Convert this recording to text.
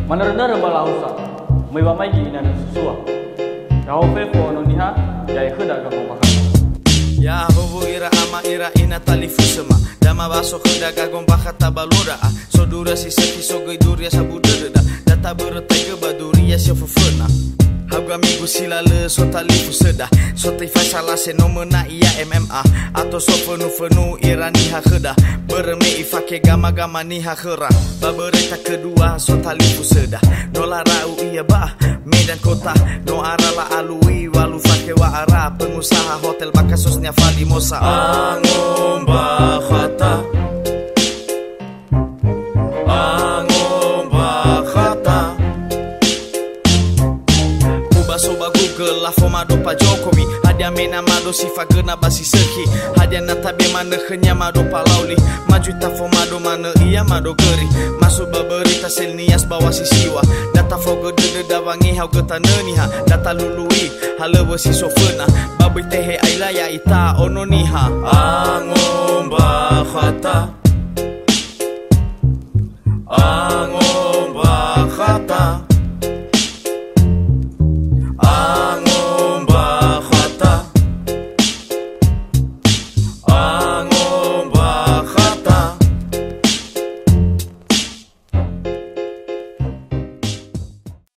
Manarna rebala usa, mai ba mai gi ina susua. Rao fe fo no niha, ya ikhuda ga bombaka. Ya hovo ira ama ira ina talifusema. Dama baso khuda ga bombaka tabalura. Sodura si seki sogoi duria sabudurda. Data beretai ke baduria syafufuna. Haga minggu silale so talifu sedah. So tifai salah senomena ia MMA. Atau so fenu ira niha kedah. Bereme ifake gama-gama niha kerah. Babereta kedua so talifu sedah. Dolar rau iya bah Medan kota. No arala alui walu fake wa ara. Pengusaha hotel bakasosnya Fali Mosa. Angom bakhata. Soba Google la foma do pa Jokowi. Hadia mena mado sifa gena basi seki. Hadia natabe mana khenya mado pa lauli. Maju ta foma do mana iya mado geri. Masuk baberita sel nias bawa sisiwa. Data fogo de dawangi hau getaneniha. Data lului halewe si sofena. Babai tehe aila ya ita ononiha. Angom bakhata. Angom